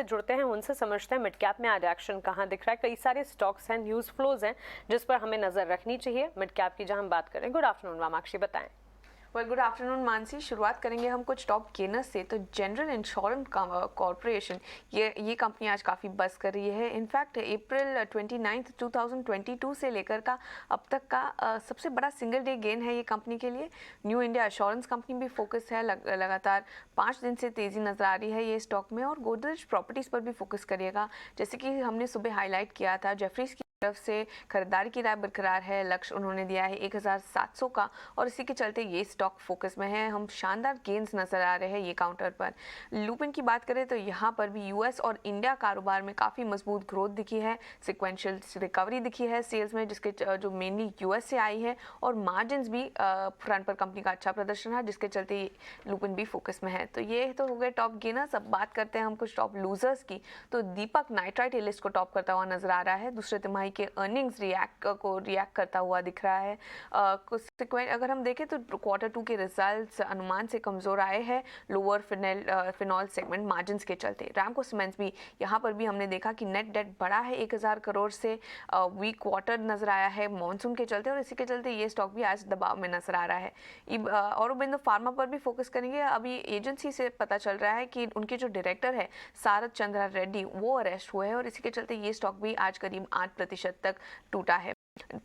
से जुड़ते हैं, उनसे समझते हैं मिड कैप में आज एक्शन कहाँ दिख रहा है। कई सारे स्टॉक्स हैं, न्यूज़ फ्लोज हैं जिस पर हमें नजर रखनी चाहिए। मिड कैप की जहां हम बात करें, गुड आफ्टरनून वामाक्षी, बताएं। Good afternoon Mansi. शुरुआत करेंगे हम कुछ टॉप गेनर्स से। तो जनरल इंश्योरेंस कॉरपोरेशन, ये कंपनी आज काफ़ी बस कर रही है। इनफैक्ट अप्रैल 29, 2022 से लेकर का अब तक का सबसे बड़ा सिंगल डे गेन है ये कंपनी के लिए। न्यू इंडिया एश्योरेंस कंपनी भी फोकस है, लगातार 5 दिन से तेज़ी नजर आ रही है ये स्टॉक में। और गोदरेज प्रॉपर्टीज़ पर भी फोकस करिएगा, जैसे कि हमने सुबह हाईलाइट किया था। जेफरीज तरफ से खरीदारी की राय बरकरार है, लक्ष्य उन्होंने दिया है 1700 का, और इसी के चलते ये स्टॉक फोकस में है। हम शानदार गेन्स नजर आ रहे हैं ये काउंटर पर। लुपिन की बात करें तो यहाँ पर भी यूएस और इंडिया कारोबार में काफ़ी मजबूत ग्रोथ दिखी है, सिक्वेंशियल रिकवरी दिखी है सेल्स में, जिसके जो मेनली यूएस से आई है, और मार्जिन भी फ्रंट पर कंपनी का अच्छा प्रदर्शन है, जिसके चलते लुपिन भी फोकस में है। तो ये तो हो गए टॉप गेनर्स। अब बात करते हैं हम कुछ टॉप लूजर्स की। तो दीपक नाइट्राइट लिस्ट को टॉप करता हुआ नजर आ रहा है। दूसरे तिमाही के अर्निंग्स रिएक्ट करता हुआ दिख रहा है। अगर हम देखें तो Q2 के रिजल्ट्स अनुमान से कमजोर आए हैं, लोअर फिनॉल सेगमेंट मार्जिन के चलते। रैमको सीमेंट्स भी यहाँ पर भी हमने देखा कि नेट डेट बढ़ा है 1000 करोड़ से, वीक क्वार्टर नजर आया है मॉनसून के चलते, और इसी के चलते ये स्टॉक भी आज दबाव में नजर आ रहा है। औरोबिंदो फार्मा पर भी फोकस करेंगे। अभी एजेंसी से पता चल रहा है कि उनके जो डायरेक्टर है सारथ चंद्रा रेड्डी, वो अरेस्ट हुए हैं, और इसी के चलते ये स्टॉक भी आज करीब 8% तक टूटा है।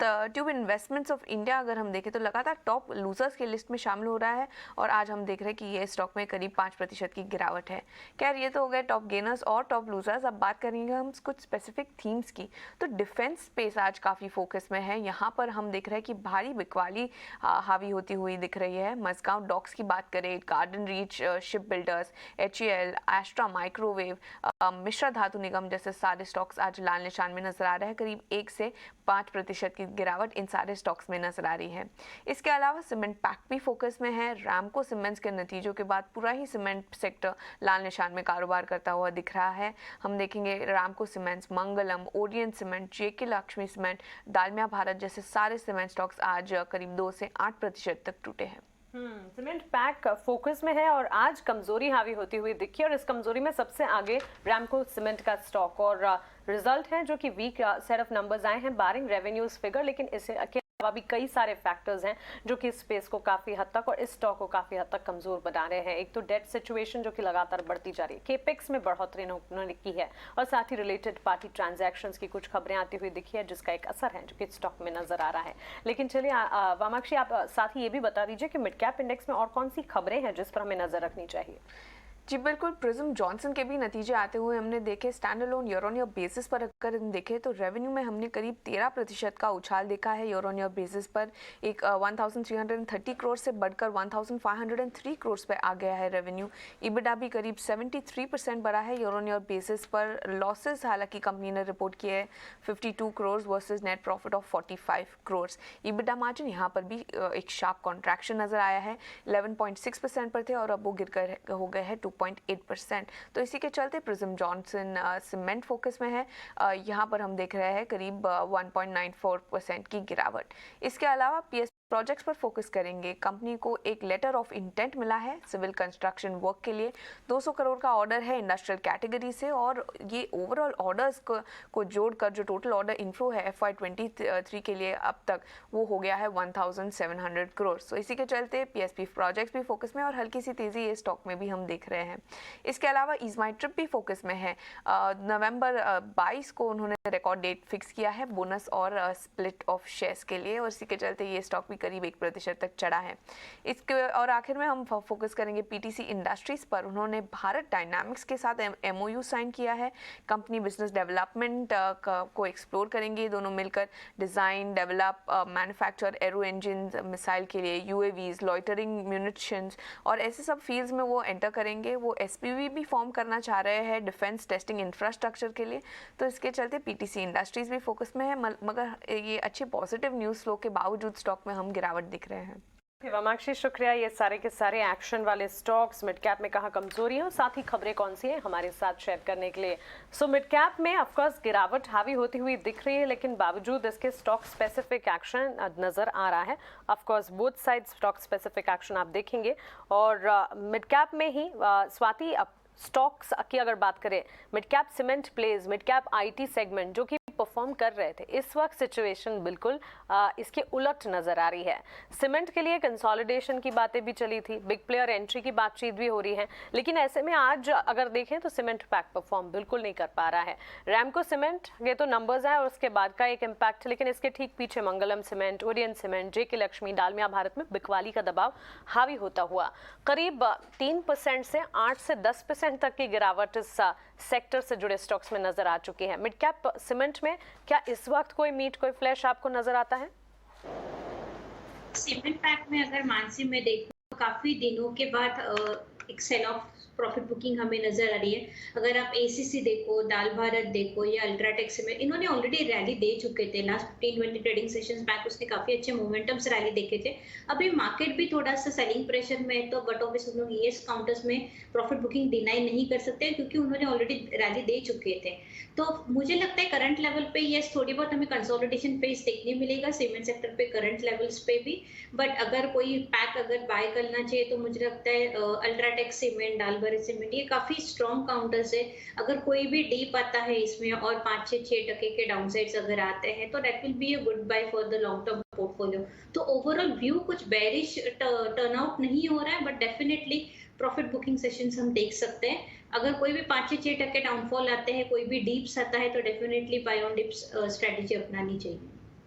ट्यूब इन्वेस्टमेंट्स ऑफ इंडिया अगर हम देखें तो लगातार टॉप लूजर्स की लिस्ट में शामिल हो रहा है, और आज हम देख रहे हैं कि ये स्टॉक में करीब 5% की गिरावट है। खैर, ये तो हो गए टॉप गेनर्स और टॉप लूजर्स। अब बात करेंगे हम कुछ स्पेसिफिक थीम्स की। तो डिफेंस स्पेस आज काफ़ी फोकस में है। यहाँ पर हम देख रहे हैं कि भारी बिकवाली हावी होती हुई दिख रही है। मजगांव डॉक्स की बात करें, गार्डन रीच शिप बिल्डर्स, HAL, एस्ट्रा माइक्रोवेव, मिश्रा धातु निगम जैसे सारे स्टॉक्स आज लाल निशान में नजर आ रहे हैं। करीब 1 से 5% की गिरावट इन सारे स्टॉक्स में नजर आ रही है। इसके अलावा सीमेंट पैक भी फोकस में है। रामको सीमेंट्स के नतीजों के बाद पूरा ही सीमेंट सेक्टर लाल निशान में कारोबार करता हुआ दिख रहा है। हम देखेंगे Ramco cements, Mangalam, Orient cement, JK Lakshmi cement, Dalmia Bharat जैसे सारे सीमेंट स्टॉक्स आज करीब 2 से 8% तक टूटे हैं। सीमेंट पैक फोकस में है और आज कमजोरी हावी होती हुई दिखी, और इस कमजोरी में सबसे आगे रैमको सीमेंट का स्टॉक, और रिजल्ट है जो कि वीक सेट ऑफ नंबर्स आए हैं बारिंग रेवेन्यूज फिगर, लेकिन इसके अलावा भी कई सारे फैक्टर्स हैं जो कि स्पेस को काफी हद तक और इस स्टॉक को काफी हद तक कमजोर बना रहे हैं। एक तो डेट सिचुएशन जो कि लगातार बढ़ती जा रही है, केपेक्स में बढ़ोतरी उन्होंने की है, और साथ ही रिलेटेड पार्टी ट्रांजैक्शंस की कुछ खबरें आती हुई दिखी है, जिसका एक असर है जो कि स्टॉक में नजर आ रहा है। लेकिन चलिए वामाक्षी, आप साथ ही ये भी बता दीजिए कि मिड कैप इंडेक्स में और कौन सी खबरें हैं जिस पर हमें नजर रखनी चाहिए। जी बिल्कुल, प्रिज्म जॉनसन के भी नतीजे आते हुए हमने देखे। Stand alone year on year basis पर अगर हम देखें तो रेवेन्यू में हमने करीब 13% का उछाल देखा है ईयर ऑन ईयर बेसिस पर। एक 1330 करोड़ से बढ़कर 1503 करोड़ पे आ गया है रेवेन्यू। EBITDA भी करीब 73% बढ़ा है ईयर ऑन ईयर बेसिस पर। लॉसेस हालांकि कंपनी ने रिपोर्ट किए हैं 52 crore versus net profit of 45 crore. EBITDA margin यहाँ पर भी एक शार्प कॉन्ट्रैक्शन नजर आया है, 11.6% पर थे और अब वो गिरकर हो गए हैं 2.8%। तो इसी के चलते प्रिज्म जॉनसन सीमेंट फोकस में है। यहाँ पर हम देख रहे हैं करीब 1.94% की गिरावट। इसके अलावा PS प्रोजेक्ट्स पर फोकस करेंगे। कंपनी को एक लेटर ऑफ इंटेंट मिला है सिविल कंस्ट्रक्शन वर्क के लिए। 200 करोड़ का ऑर्डर है इंडस्ट्रियल कैटेगरी से, और ये ओवरऑल ऑर्डर्स को जोड़कर जो टोटल ऑर्डर इनफ्लो है FY23 के लिए अब तक, वो हो गया है 1700 करोड़। तो इसी के चलते PSP प्रोजेक्ट्स भी फोकस में, और हल्की सी तेजी ये स्टॉक में भी हम देख रहे हैं। इसके अलावा ईजमाई ट्रिप भी फोकस में है। नवंबर 22 को उन्होंने रिकॉर्ड डेट फिक्स किया है बोनस और स्प्लिट ऑफ शेयर्स के लिए, और इसी के चलते ये स्टॉक करीब 1% तक चढ़ा है। इसके और आखिर में हम फोकस करेंगे PTC इंडस्ट्रीज पर। उन्होंने भारत डायनामिक्स के साथ MOU साइन किया है। कंपनी बिजनेस डेवलपमेंट को एक्सप्लोर करेंगे, दोनों मिलकर design, develop, manufacture arrow engine missile के लिए, UAVs, लॉइटरिंग म्यूनिशंस और ऐसे सब फील्ड्स में वो एंटर करेंगे। वो SPV भी फॉर्म करना चाह रहे हैं डिफेंस टेस्टिंग इंफ्रास्ट्रक्चर के लिए। तो इसके चलते PTC इंडस्ट्रीज भी फोकस में है, मगर ये अच्छे पॉजिटिव न्यूज़ फ्लो के बावजूद स्टॉक में हम गिरावट दिख रहे हैं। वामाक्षी, शुक्रिया। ये सारे के सारे एक्शन वाले स्टॉक्स, मिड कैप में कहाँ कमजोरी है और साथ ही खबरें कौन सी हैं हमारे साथ शेयर करने के लिए। सो मिड कैप में ऑफकोर्स गिरावट हावी होती हुई दिख रही है, लेकिन बावजूद इसके स्टॉक स्पेसिफिक एक्शन नजर आ रहा है। Of course both side stock specific action आप देखेंगे, और मिड कैप में ही स्वाति स्टॉक्स की अगर बात करें, mid cap cement plays, mid cap IT segment जो कि परफॉर्म कर रहे थे, इस वक्त सिचुएशन बिल्कुल इसके उलट नजर आ रही है। सीमेंट के लिए कंसोलिडेशन की बातें भी चली थी, बिग प्लेयर एंट्री की बातचीत भी हो रही है, लेकिन ऐसे में आज अगर देखें तो सीमेंट पैक परफॉर्म बिल्कुल नहीं कर पा रहा है। रैमको सीमेंट ये तो नंबर्स हैं और उसके बाद का एक इम्पैक्ट, लेकिन इसके ठीक पीछे मंगलम सीमेंट, ओरियन सीमेंट, जेके लक्ष्मी, डालमिया भारत में बिकवाली का दबाव हावी होता हुआ करीब 3% से 8 से 10% तक की गिरावट इस सेक्टर से जुड़े स्टॉक्स में नजर आ चुकी है। मिड कैप सीमेंट में क्या इस वक्त कोई मीट, कोई फ्लैश आपको नजर आता है? सीमेंट पैक में अगर मानसी में देखूं तो काफी दिनों के बाद एक सेल ऑफ प्रॉफिट बुकिंग हमें नजर आ रही है। अगर आप एसीसी देखो, दाल भारत देखो या अल्ट्राटेक सीमेंट, इन्होंने ऑलरेडी रैली दे चुके थे लास्ट 15-20 ट्रेडिंग सेशंस बैक, उसने काफी अच्छे मोमेंटम से रैली देखे थे। अभी मार्केट भी थोड़ा सा सेलिंग प्रेशर में है, तो बट ऑब्वियसली हम लोग ईएस काउंटर्स में प्रॉफिट बुकिंग डिनाई नहीं कर सकते क्योंकि उन्होंने ऑलरेडी रैली दे चुके थे। तो मुझे लगता है करंट लेवल पे यस थोड़ी बहुत हमें कंसोलिडेशन फेज देखने मिलेगा सीमेंट सेक्टर पे करंट लेवल्स पे भी। बट अगर कोई पैक अगर बाय करना चाहिए तो मुझे लगता है अल्ट्राटेक सीमेंट, दाल भारत सीमेंट, ये काफी स्ट्रॉन्ग काउंटर्स है। अगर कोई भी डीप आता है इसमें और 5-6% के डाउनसाइड्स अगर आते हैं तो that will be a good buy for the long term portfolio. तो ओवरऑल व्यू कुछ बेरिश टर्नआउट नहीं हो रहा है, but definitely profit booking sessions हम देख सकते हैं। अगर कोई भी 5-6% डाउनफॉल आते हैं, कोई भी डीप्स आता है, तो definitely buy on dips strategy अपनानी चाहिए।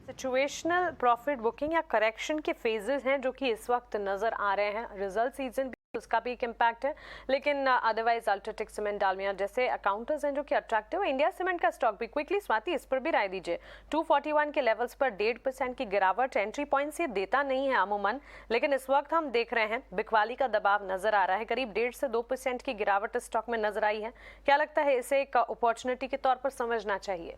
सिचुएशनल प्रॉफिट बुकिंग या करेक्शन के फेजेस हैं जो कि इस वक्त नजर आ रहे हैं। रिजल्ट सीजन उसका भी एक इम्पैक्ट है, लेकिन अदरवाइज अल्ट्राटेक सीमेंट, डालमिया जैसे अकाउंटर्स हैं जो कि अट्रैक्टिव है। इंडिया सीमेंट का स्टॉक भी क्विकली, स्वाति इस पर भी राय दीजिए। 241 के लेवल्स पर 1.5% की गिरावट एंट्री पॉइंट से देता नहीं है अमूमन, लेकिन इस वक्त हम देख रहे हैं बिकवाली का दबाव नजर आ रहा है। करीब 1.5 से 2% की गिरावट स्टॉक में नजर आई है। क्या लगता है इसे एक अपॉर्चुनिटी के तौर पर समझना चाहिए?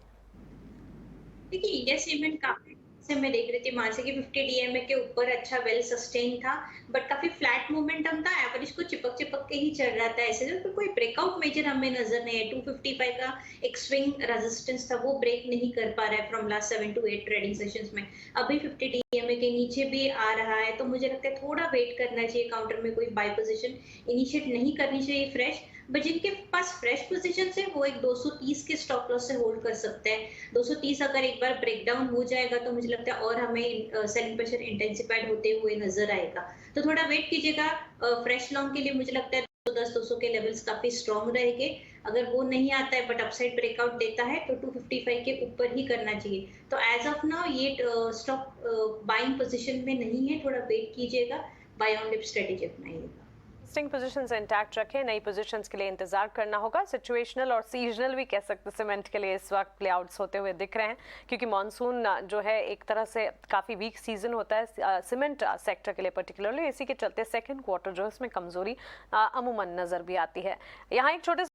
देखिए, इंडिया सीमेंट काफी से मैं देख रही थी मानसी की 50 डीएमए के ऊपर अच्छा वेल सस्टेन था, बट काफी फ्लैट मोमेंटम था, एवरेज को चिपक चिपक के ही चल रहा था। ऐसे तो कोई ब्रेकआउट मेजर हमें नजर नहीं है। 255 का एक स्विंग रेजिस्टेंस था, वो ब्रेक नहीं कर पा रहा है from last 7 to 8 trading sessions में। अभी 50 डीएमए के नीचे भी आ रहा है, तो मुझे लगता है थोड़ा वेट करना चाहिए। काउंटर में कोई बाय पोजीशन इनिशिएट नहीं करनी चाहिए फ्रेश, बट जिनके पास फ्रेश पोजीशन है वो एक 230 के स्टॉप लॉस से होल्ड कर सकते हैं। 230 अगर एक बार ब्रेकडाउन हो जाएगा तो मुझे लगता है और हमें सेलिंग प्रेशर इंटेंसिफाइड होते हुए नजर आएगा। तो थोड़ा वेट कीजिएगा। फ्रेश लॉन्ग के लिए मुझे लगता है 210-200 के लेवल्स काफी स्ट्रॉन्ग रहेंगे। अगर वो नहीं आता है बट अपसाइड ब्रेकआउट देता है तो 255 के ऊपर ही करना चाहिए। तो एज ऑफ नाउ ये स्टॉक बाइंग पोजीशन में नहीं है, थोड़ा वेट कीजिएगा, बाय ऑन डिप स्ट्रेटेजी अपनाइएगा। एक्जिस्टिंग पोजीशंस इंटैक्ट रखें, नई पोजीशंस के लिए इंतजार करना होगा। सिचुएशनल और सीजनल भी कह सकते हैं सीमेंट के लिए इस वक्त प्लेआउट्स होते हुए दिख रहे हैं, क्योंकि मॉनसून जो है एक तरह से काफ़ी वीक सीजन होता है सीमेंट सेक्टर के लिए पर्टिकुलरली। इसी के चलते सेकंड क्वार्टर जो है उसमें कमजोरी अमूमन नजर भी आती है। यहाँ एक छोटे